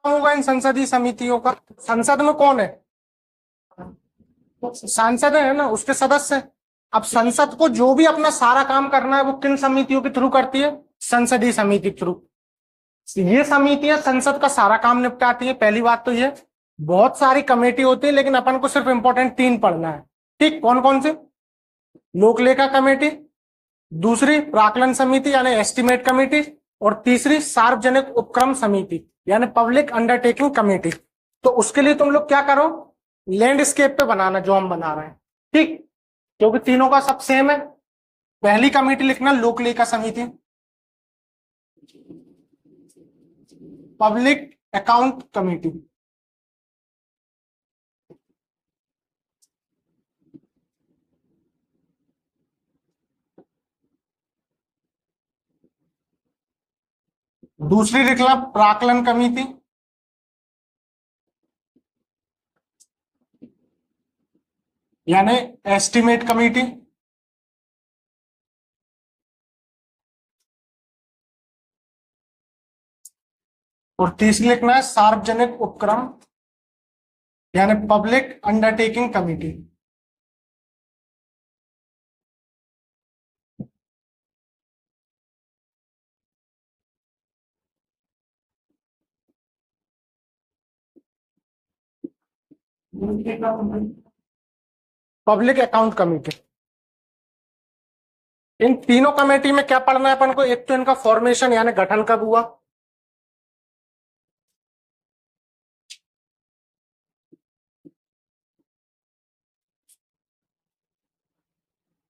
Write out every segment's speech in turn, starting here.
होगा इन संसदीय समितियों का? संसद में कौन है? सांसद है ना, उसके सदस्य। अब संसद को जो भी अपना सारा काम करना है वो किन समितियों के थ्रू करती है? संसदीय समिति के थ्रू। ये समितियां संसद का सारा काम निपटाती है। पहली बात तो ये, बहुत सारी कमेटी होती है लेकिन अपन को सिर्फ इंपॉर्टेंट 3 पढ़ना है। ठीक, कौन कौन से? लोक लेखा कमेटी, दूसरी प्राक्कलन समिति यानी एस्टिमेट कमेटी, और तीसरी सार्वजनिक उपक्रम समिति यानी पब्लिक अंडरटेकिंग कमेटी। तो उसके लिए तुम लोग क्या करो, लैंडस्केप पे बनाना जो हम बना रहे हैं। ठीक, क्योंकि तीनों का सब सेम है। पहली कमेटी लिखना लोक लेखा समिति, पब्लिक अकाउंट कमेटी, दूसरी लिखना प्राक्कलन कमेटी, यानी एस्टिमेट कमेटी, और तीसरी लिखना है सार्वजनिक उपक्रम यानी public undertaking committee. Public account committee. इन तीनों कमेटी में क्या पढ़ना है अपन को? एक तो इनका फॉर्मेशन यानी गठन कब हुआ,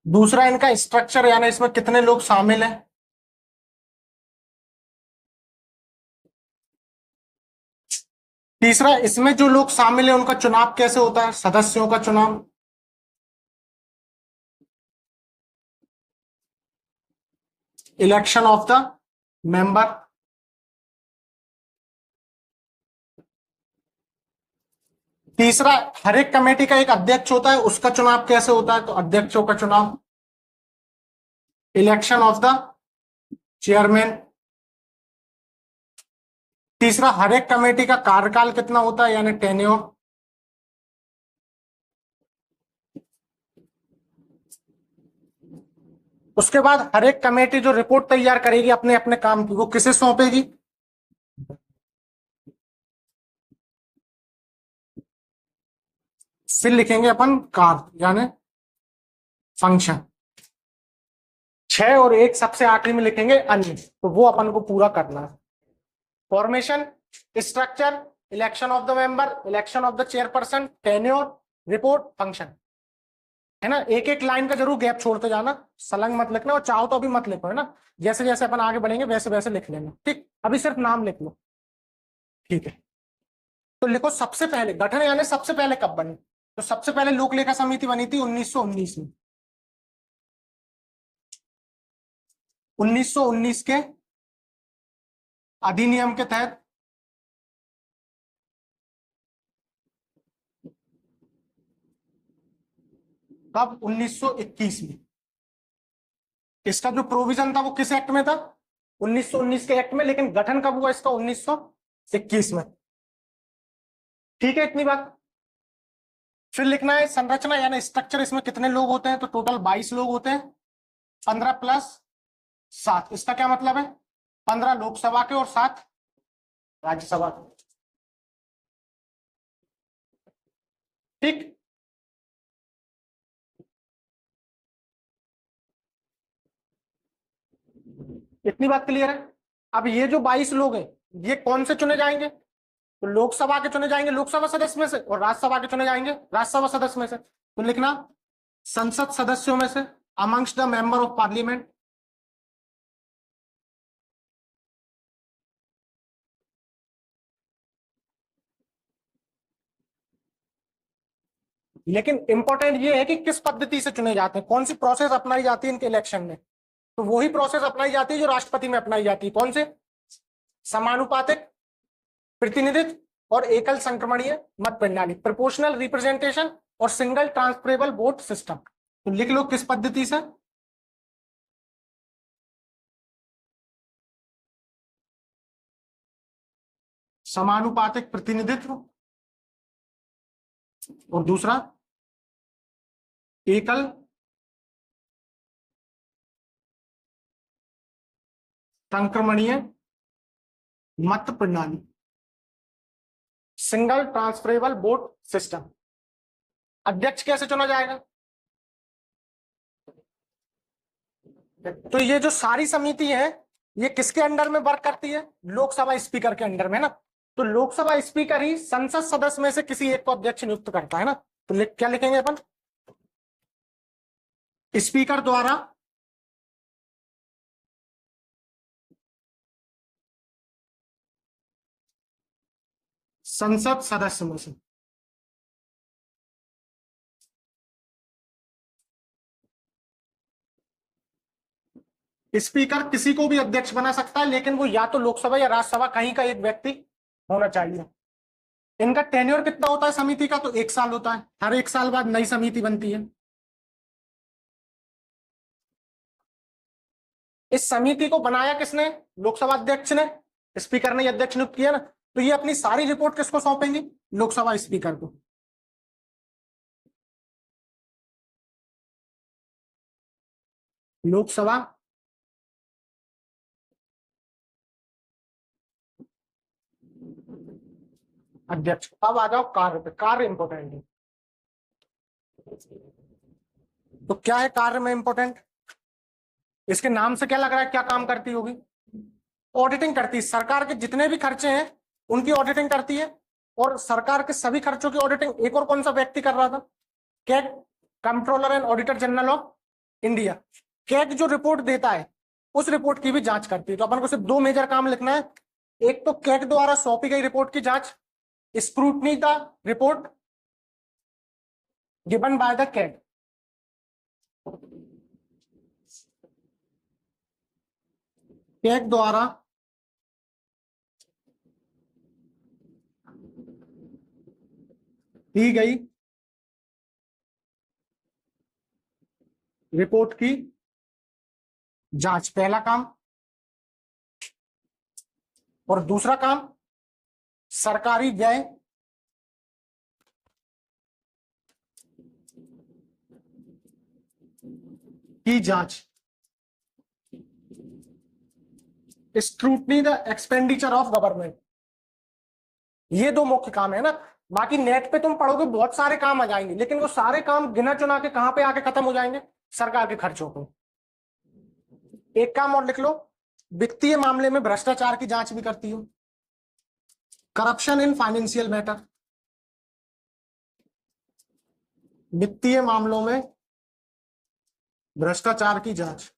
दूसरा इनका स्ट्रक्चर यानी इसमें कितने लोग शामिल हैं, तीसरा इसमें जो लोग शामिल हैं उनका चुनाव कैसे होता है, सदस्यों का चुनाव, इलेक्शन ऑफ द मेंबर, तीसरा हर एक कमेटी का एक अध्यक्ष होता है, उसका चुनाव कैसे होता है, तो अध्यक्षों का चुनाव, इलेक्शन ऑफ द चेयरमैन, तीसरा हर एक कमेटी का कार्यकाल कितना होता है यानी टेन्योर, उसके बाद हर एक कमेटी जो रिपोर्ट तैयार करेगी अपने अपने काम की वो किसे सौंपेगी, फिर लिखेंगे अपन कार्य यानी फंक्शन। 6 और 1 सबसे आखिरी में लिखेंगे अन्य, तो वो अपन को पूरा करना है। Formation, structure, election of the member, election of the chairperson, tenure, report, function, है ना। एक एक लाइन का जरूर गैप छोड़ते जाना, सलंग मत लिखना, और चाहो तो अभी मत लिखो, है ना। जैसे जैसे अपन आगे बढ़ेंगे वैसे वैसे लिख लेना। ठीक, अभी सिर्फ नाम लिख लो। ठीक है, तो लिखो सबसे पहले गठन यानी सबसे पहले कब बनी। तो सबसे पहले लोक लेखा समिति बनी थी 1919 में। 1919 के अधिनियम के तहत। कब? 1921 में। इसका जो प्रोविजन था वो किस एक्ट में था? 1919 के एक्ट में। लेकिन गठन कब हुआ इसका? 1921 में। ठीक है, इतनी बात। फिर लिखना है संरचना यानी स्ट्रक्चर, इसमें कितने लोग होते हैं, तो टोटल 22 लोग होते हैं, 15 प्लस 7। इसका क्या मतलब है? 15 लोकसभा के और 7 राज्यसभा के। ठीक, इतनी बात क्लियर है। अब ये जो 22 लोग हैं ये कौन से चुने जाएंगे? तो लोकसभा के चुने जाएंगे लोकसभा सदस्य में से, और राज्यसभा के चुने जाएंगे राज्यसभा सदस्य में से। तो लिखना संसद सदस्यों में से, amongst the member of parliament. लेकिन इंपॉर्टेंट ये है कि किस पद्धति से चुने जाते हैं, कौन सी प्रोसेस अपनाई जाती है इनके इलेक्शन में। तो वही प्रोसेस अपनाई जाती है जो राष्ट्रपति में अपनाई जाती है। कौन से? समानुपातिक प्रतिनिधित्व और एकल संक्रमणीय मत प्रणाली, प्रोपोर्शनल रिप्रेजेंटेशन और सिंगल ट्रांसफरेबल वोट सिस्टम। तो लिख लो किस पद्धति से। समानुपातिक प्रतिनिधित्व, और दूसरा एकल संक्रमणीय मत प्रणाली, सिंगल ट्रांसफरेबल वोट सिस्टम। अध्यक्ष कैसे चुना जाएगा? तो ये जो सारी समिति है ये किसके अंडर में वर्क करती है? लोकसभा स्पीकर के अंडर में ना। तो लोकसभा स्पीकर ही संसद सदस्य में से किसी एक को अध्यक्ष नियुक्त करता है ना। तो क्या लिखेंगे अपन? स्पीकर द्वारा संसद सदस्य में से स्पीकर किसी को भी अध्यक्ष बना सकता है, लेकिन वो या तो लोकसभा या राज्यसभा कहीं का एक व्यक्ति होना चाहिए। इनका टेन्योर कितना होता है समिति का? तो 1 साल होता है। हर 1 साल बाद नई समिति बनती है। इस समिति को बनाया किसने? लोकसभा अध्यक्ष ने। स्पीकर ने अध्यक्ष नियुक्त किया ना। तो ये अपनी सारी रिपोर्ट किसको सौंपेंगी? लोकसभा स्पीकर को। लोकसभा अध्यक्ष। अब आ जाओ कार्य पे। कार्य इंपॉर्टेंट है। तो क्या है कार्य में इंपॉर्टेंट? इसके नाम से क्या लग रहा है क्या काम करती होगी? ऑडिटिंग करती है। सरकार के जितने भी खर्चे हैं उनकी ऑडिटिंग करती है। और सरकार के सभी खर्चों की ऑडिटिंग एक और कौन सा व्यक्ति कर रहा था? CAG, controller and auditor general of India. CAG जो रिपोर्ट देता है उस रिपोर्ट की भी जांच करती है। तो अपन को सिर्फ 2 मेजर काम लिखना है। एक तो कैग द्वारा सौंपी गई रिपोर्ट की जांच, scrutiny the report given by the CAG. CAG द्वारा दी गई रिपोर्ट की जांच, पहला काम। और दूसरा काम सरकारी व्यय की जांच, scrutiny the expenditure of government. ये 2 मुख्य काम है ना। बाकी नेट पे तुम पढ़ोगे बहुत सारे काम आ जाएंगे, लेकिन वो सारे काम गिना चुना के कहां पे आके खत्म हो जाएंगे? सरकार के खर्चों को। एक काम और लिख लो, वित्तीय मामले में भ्रष्टाचार की जांच भी करती हो, करप्शन इन फाइनेंशियल मैटर। वित्तीय मामलों में भ्रष्टाचार की जांच।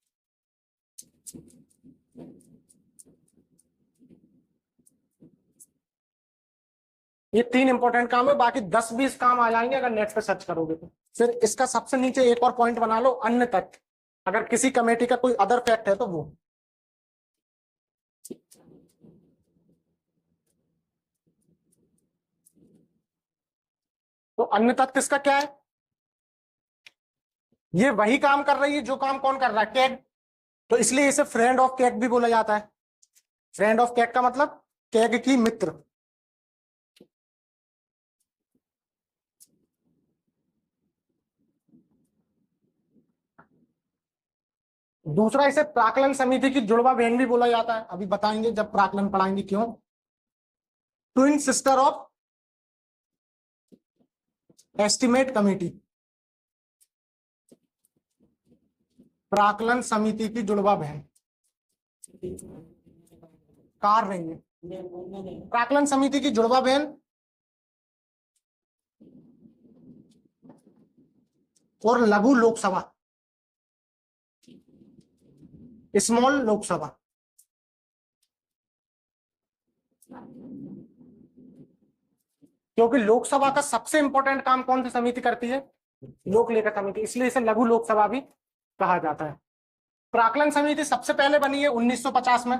ये 3 इंपॉर्टेंट काम है। बाकी 10-20 काम आ जाएंगे अगर नेट पे सर्च करोगे तो। फिर इसका सबसे नीचे एक और पॉइंट बना लो, अन्य तथ्य। अगर किसी कमेटी का कोई अदर फैक्ट है तो वो। तो अन्य तथ्य इसका क्या है? ये वही काम कर रही है जो काम कौन कर रहा है? कैग। तो इसलिए इसे फ्रेंड ऑफ कैग भी बोला जाता है। फ्रेंड ऑफ कैग का मतलब कैग की मित्र। दूसरा, इसे प्राक्कलन समिति की जुड़वा बहन भी बोला जाता है। अभी बताएंगे जब प्राक्कलन पढ़ाएंगे क्यों। Twin sister of estimate committee. प्राक्कलन समिति की जुड़वा बहन कार नहीं है। प्राक्कलन समिति की जुड़वा बहन और लघु लोकसभा, स्मॉल लोकसभा। क्योंकि लोकसभा का सबसे इंपॉर्टेंट काम कौन सी समिति करती है? लोक लेखा समिति, इसलिए इसे लघु लोकसभा भी कहा जाता है। प्राक्कलन समिति सबसे पहले बनी है 1950 में।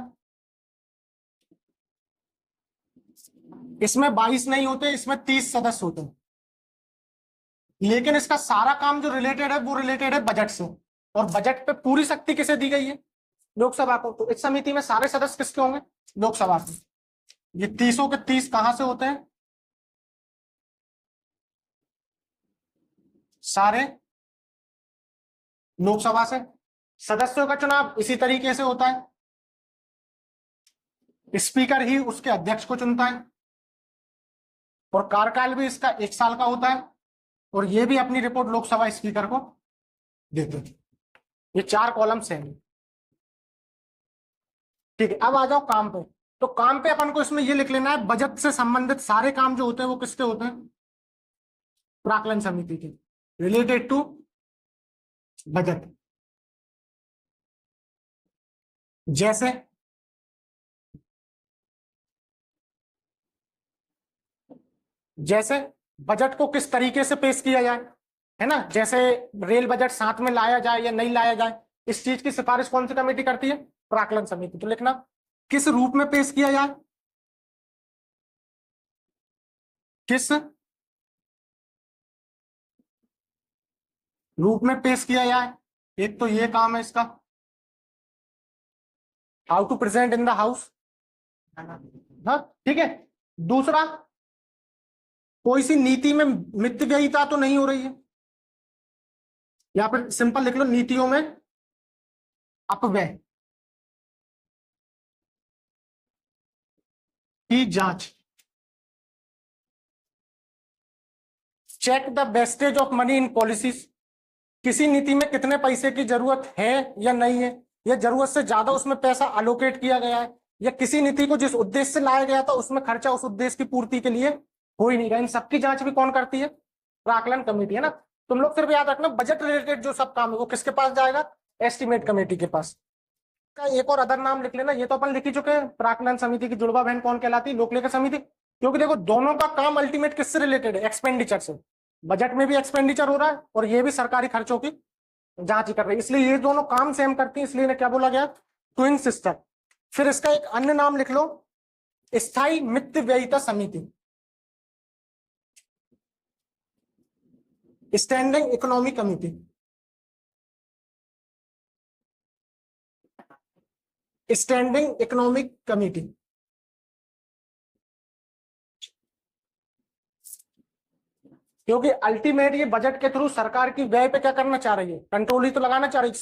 इसमें 22 नहीं होते, इसमें 30 सदस्य होते हैं। लेकिन इसका सारा काम जो रिलेटेड है वो रिलेटेड है बजट से, और बजट पे पूरी शक्ति किसे दी गई है? लोकसभा को। तो इस समिति में सारे सदस्य किसके होंगे? लोकसभा के। ये 30 के 30 कहां से होते हैं? सारे लोकसभा से। सदस्यों का चुनाव इसी तरीके से होता है, स्पीकर ही उसके अध्यक्ष को चुनता है, और कार्यकाल भी इसका 1 साल का होता है, और ये भी अपनी रिपोर्ट लोकसभा स्पीकर को देते हैं। ये 4 कॉलम्स हैं। ठीक है, अब आ जाओ काम पे। तो काम पे अपन को इसमें ये लिख लेना है, बजट से संबंधित सारे काम जो होते हैं वो किसके होते हैं? प्राक्कलन समिति के, रिलेटेड टू बजट। जैसे जैसे बजट को किस तरीके से पेश किया जाए, है ना, जैसे रेल बजट साथ में लाया जाए या नहीं लाया जाए, इस चीज की सिफारिश कौन सी कमेटी करती है? प्राक्कलन समिति। तो लिखना किस रूप में पेश किया जाए, किस रूप में पेश किया जाए। एक तो ये काम है इसका, how to present in the house. हाँ, ठीक है। दूसरा, कोई सी नीति में मितव्ययिता तो नहीं हो रही है, या फिर सिंपल लिख लो, नीतियों में अपव्यय की जांच। Check the wastage of money in policies. किसी नीति में कितने पैसे की जरूरत है या नहीं है, या जरूरत से ज्यादा उसमें पैसा अलोकेट किया गया है, या किसी नीति को जिस उद्देश्य से लाया गया था उसमें खर्चा उस उद्देश्य की पूर्ति के लिए हो ही नहीं रहा। इन सबकी जांच भी कौन करती है? प्राक्कलन कमेटी, है ना। तुम लोग सिर्फ याद रखना, बजट रिलेटेड जो सब काम है वो किसके पास जाएगा? एस्टिमेट कमेटी के पास। का एक और अदर नाम लिख लेना, ये तो अपन लिख ही चुके हैं, प्राक्कलन समिति की जुड़वा बहन कौन कहलाती है? लोक लेखा समिति। क्योंकि देखो दोनों का काम अल्टीमेट किससे रिलेटेड है? एक्सपेंडिचर से। बजट में भी एक्सपेंडिचर हो रहा है और ये भी सरकारी खर्चों की जांच ही कर रही है, इसलिए ये दोनों काम सेम करती है, इसलिए क्या बोला गया? Twin sister. फिर इसका एक अन्य नाम लिख लो, स्थायी मितव्ययिता समिति, standing economic committee. Standing economic committee. क्योंकि अल्टीमेट ये बजट के थ्रू सरकार की व्यय पे क्या करना चाह रही है? कंट्रोल ही तो लगाना चाह रही है।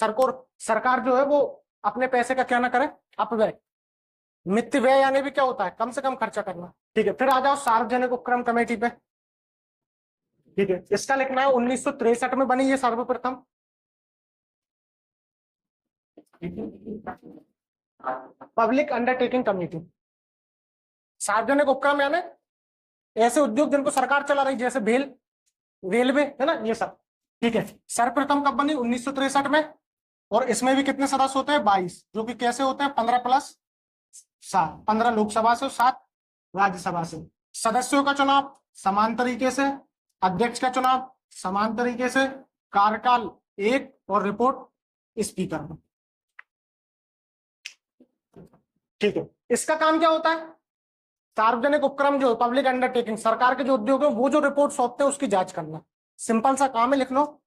सरकार जो है वो अपने पैसे का क्या ना करे? अपव्यय। मित्य व्यय यानी भी क्या होता है? कम से कम खर्चा करना। ठीक है, फिर आ जाओ सार्वजनिक उपक्रम कमेटी पे। ठीक है, इसका लिखना है 1963 में बनी ये सर्वप्रथम। Public undertaking committee. सार्वजनिक उपक्रम यानी ऐसे उद्योग जिनको सरकार चला रही, जैसे भेल, रेलवे, है ना, ये सब। ठीक है, सर्वप्रथम कब बनी? 1963 में। और इसमें भी कितने सदस्य होते हैं? 22, जो कि कैसे होते हैं? 15+7, 15 लोकसभा से और 7 राज्यसभा से। सदस्यों का चुनाव समान तरीके से, अध्यक्ष का चुनाव समान तरीके से, कार्यकाल 1 और रिपोर्ट स्पीकर को। ठीक है, इसका काम क्या होता है? सार्वजनिक उपक्रम जो पब्लिक अंडरटेकिंग, सरकार के जो उद्योग है वो जो रिपोर्ट सौंपते हैं उसकी जांच करना। सिंपल सा काम है, लिख लो,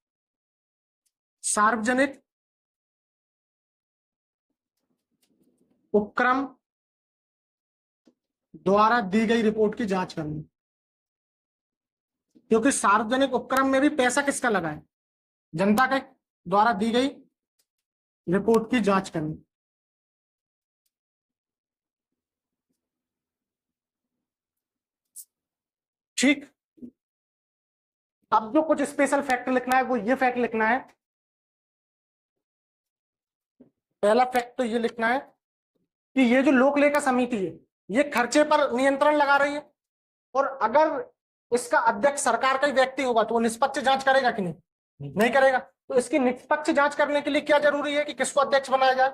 सार्वजनिक उपक्रम द्वारा दी गई रिपोर्ट की जांच करनी। क्योंकि सार्वजनिक उपक्रम में भी पैसा किसका लगा है? जनता के द्वारा दी गई रिपोर्ट की जांच करनी। ठीक, अब जो कुछ स्पेशल फैक्ट लिखना है वो ये फैक्ट लिखना है। पहला फैक्ट तो ये लिखना है कि ये जो लोक लेखा समिति है ये खर्चे पर नियंत्रण लगा रही है, और अगर इसका अध्यक्ष सरकार का ही व्यक्ति होगा तो वो निष्पक्ष जांच करेगा कि नहीं? नहीं करेगा। तो इसकी निष्पक्ष जांच करने के लिए क्या जरूरी है कि किसको अध्यक्ष बनाया जाए?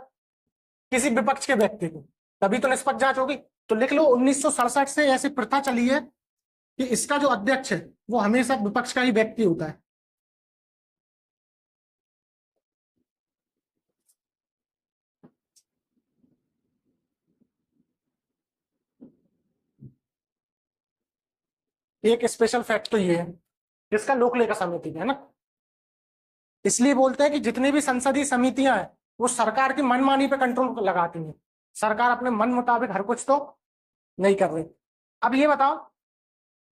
किसी विपक्ष के व्यक्ति को, तभी तो निष्पक्ष जांच होगी। तो लिख लो 1967 से ऐसी प्रथा चली है कि इसका जो अध्यक्ष है वो हमेशा विपक्ष का ही व्यक्ति होता है। एक स्पेशल फैक्ट तो ये है जिसका लोक लेखा समिति है ना, इसलिए बोलते हैं कि जितनी भी संसदीय समितियां हैं वो सरकार की मनमानी पे कंट्रोल लगाती हैं। सरकार अपने मन मुताबिक हर कुछ तो नहीं कर रहे। अब ये बताओ,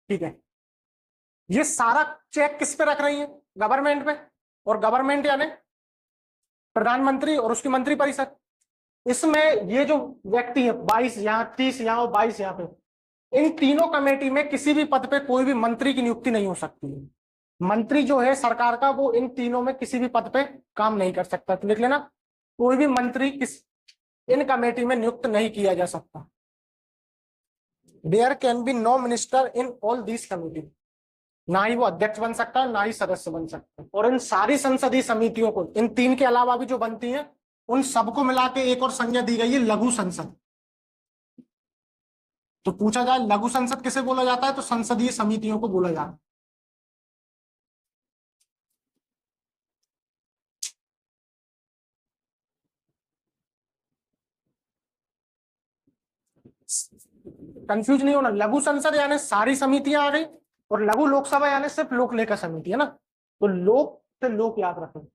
ठीक है, ये सारा चेक किस पे रख रही है? गवर्नमेंट पे। और गवर्नमेंट यानी प्रधानमंत्री और उसकी मंत्रिपरिषद। इसमें ये जो व्यक्ति है 22 यहाँ, 30 यहाँ और 22 यहाँ पे, इन तीनों कमेटी में किसी भी पद पे कोई भी मंत्री की नियुक्ति नहीं हो सकती है। मंत्री जो है सरकार का, वो इन तीनों में किसी भी पद पे काम नहीं कर सकता। तो लिख लेना, कोई भी मंत्री इन कमेटी में नियुक्त नहीं किया जा सकता। There can be no minister in all this committee. ना ही वो अध्यक्ष बन सकता है, ना ही सदस्य बन सकता है। और इन सारी संसदीय समितियों को, इन तीन के अलावा भी जो बनती हैं, उन सबको मिला के एक और संज्ञा दी गई है, लघु संसद। तो पूछा जाए लघु संसद किसे बोला जाता है, तो संसदीय समितियों को बोला जाता है। कंफ्यूज नहीं होना, लघु संसद यानी सारी समितियां आ गई, और लघु लोकसभा यानी सिर्फ लोक लेखा समिति है ना। तो लोक से लोक याद रखें,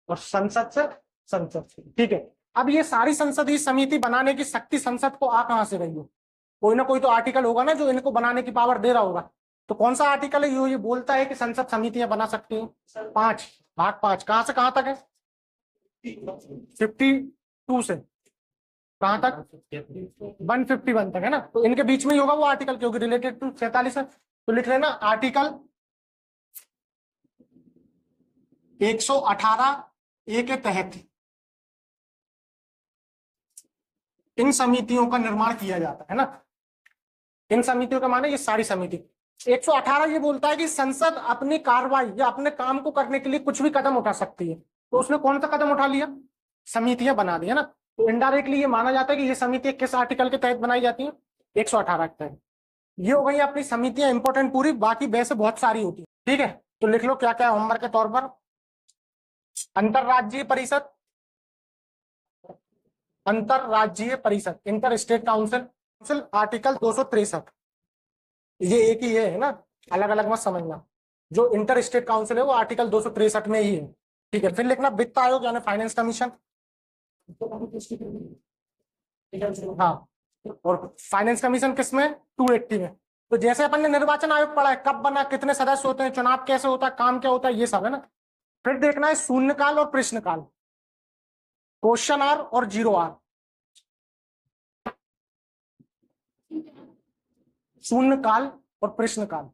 और संसद से संसद से, ठीक है। अब ये सारी संसदीय समिति बनाने की शक्ति संसद को आ कहां से रही हो? कोई ना कोई तो आर्टिकल होगा ना जो इनको बनाने की पावर दे रहा होगा। तो कौन सा आर्टिकल है ये बोलता है कि संसद समितियां बना सकती हैं? 5 भाग 5 कहां से कहां तक है? 52 से कहां तक? 151 तक है ना। तो इनके बीच में ही होगा वो आर्टिकल, क्योंकि रिलेटेड टू 47 है। तो लिख लेना आर्टिकल 118 ए के तहत इन समितियों का निर्माण किया जाता है ना। इन समितियों का माने ये सारी समिति। 118 ये बोलता है कि संसद अपनी कार्रवाई या अपने काम को करने के लिए कुछ भी कदम उठा सकती है। तो उसने कौन सा कदम उठा लिया? समितियां बना दी है ना। तो इनडायरेक्टली ये माना जाता है कि ये समितियां किस आर्टिकल के तहत बनाई जाती है? 118 के तहत। ये हो गई अपनी समितियां इंपॉर्टेंट पूरी, बाकी वैसे बहुत सारी होती है, ठीक है। तो लिख लो क्या क्या होमवर्क के तौर पर। अंतरराज्यीय परिषद, अंतरराज्यीय परिषद, इंटर स्टेट काउंसिल, आर्टिकल 263। ये एक ही है ना, अलग अलग मत समझना। जो इंटर स्टेट काउंसिल है वो आर्टिकल 263 में ही है, ठीक है। फिर लिखना वित्त आयोग यानी फाइनेंस कमीशन। हाँ, और फाइनेंस कमीशन किसमें? 280 में। तो जैसे अपन ने निर्वाचन आयोग पढ़ा है, कब बना, कितने सदस्य होते हैं, चुनाव कैसे होता है, काम क्या होता है, ये सब है ना। फिर देखना है शून्यकाल और प्रश्नकाल, क्वेश्चन आर और जीरो आर। शून्यकाल और प्रश्नकाल,